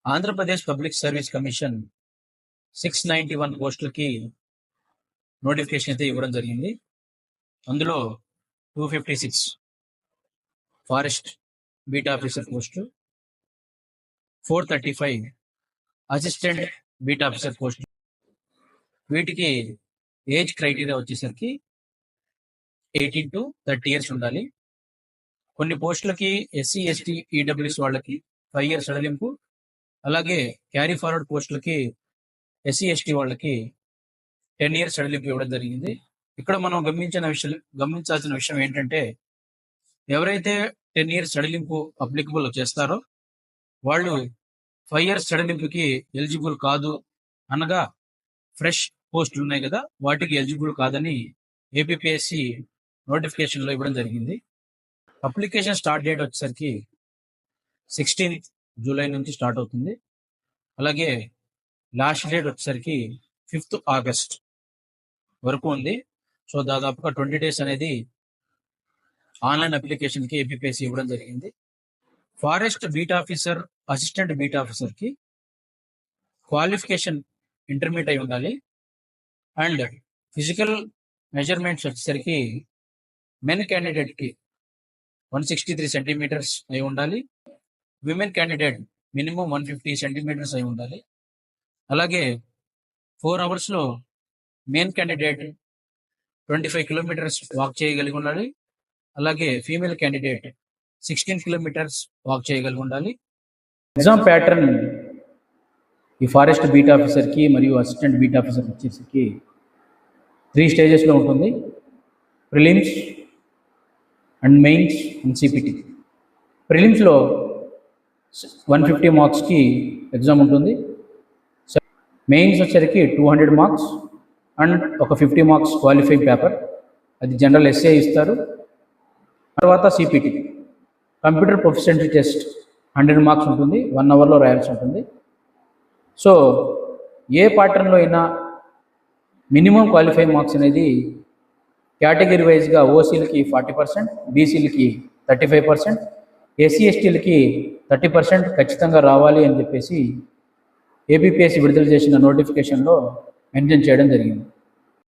Andhra Pradesh public service commission 691 పోస్టులకి notification అయితే ఇవ్వడం జరిగింది. అందులో 256 forest beat officer post, 435 assistant beat officer post. వీటికి ఏజ్ క్రైటీరియా వచ్చేసరికి 18 to 30 years ఉండాలి. కొన్ని పోస్టులకి ఎస్సీ ఎస్టీ ఈడబ్ల్యూఎస్ వాళ్ళకి 5 years సడలింపు, అలాగే క్యారీ ఫార్వర్డ్ పోస్టులకి ఎస్సీ ఎస్టీ వాళ్ళకి 10 years సడలింపు ఇవ్వడం జరిగింది. ఇక్కడ మనం గమనించాల్సిన విషయం ఏంటంటే, ఎవరైతే 10 years సడలింపు అప్లికబుల్ చేస్తారో వాళ్ళు 5 years సడలింపుకి ఎలిజిబుల్ కాదు అనగా ఫ్రెష్ పోస్టులు ఉన్నాయి కదా, వాటికి ఎలిజిబుల్ కాదని ఏపీపీఎస్సీ నోటిఫికేషన్లో ఇవ్వడం జరిగింది. అప్లికేషన్ స్టార్ట్ డేట్ వచ్చేసరికి 16th July నుంచి స్టార్ట్ అవుతుంది. అలాగే లాస్ట్ డేట్ వచ్చేసరికి 5th August వరకు ఉంది. సో దాదాపుగా 20 days అనేది ఆన్లైన్ అప్లికేషన్కి ఏపీపీఎస్సీ ఇవ్వడం జరిగింది. Forest beat officer, assistant beat ఆఫీసర్కి క్వాలిఫికేషన్ ఇంటర్మీడియట్ అయి ఉండాలి. అండ్ ఫిజికల్ మెజర్మెంట్స్ వచ్చేసరికి మెన్ క్యాండిడేట్కి 163 centimeters అయి ఉండాలి. విమెన్ క్యాండిడేట్ మినిమం 150 centimeters అయి ఉండాలి. అలాగే 4 hours male candidate 25 kilometers walk చేయగలిగి ఉండాలి. అలాగే ఫీమేల్ క్యాండిడేట్ 16 kilometers వాక్ చేయగలిగి ఉండాలి. ఎగ్జామ్ ప్యాటర్న్ ఈ ఫారెస్ట్ బీట్ ఆఫీసర్కి మరియు అసిస్టెంట్ బీట్ ఆఫీసర్ వచ్చేసరికి 3 stagesలో ఉంటుంది. Prelims and mains and CPT. ప్రిలిమ్స్లో 150 marksకి ఎగ్జామ్ ఉంటుంది. మెయిన్స్ వచ్చేసరికి 200 marks అండ్ ఒక 50 marks క్వాలిఫైయింగ్ పేపర్, అది జనరల్ ఎస్ఏ ఇస్తారు. తర్వాత CPT computer proficiency test 100 marks ఉంటుంది, 1 hourలో రాయాల్సి ఉంటుంది. సో ఏ ప్యాటర్న్లో అయినా మినిమం క్వాలిఫైయింగ్ మార్క్స్ అనేది కేటగిరీ వైజ్గా ఓసీలకి 40%, బీసీలకి 35%, ఎస్సీ ఎస్టీలకి 30% ఖచ్చితంగా రావాలి అని చెప్పేసి ఏపీపీఎస్సీ విడుదల చేసిన నోటిఫికేషన్లో మెన్షన్ చేయడం జరిగింది.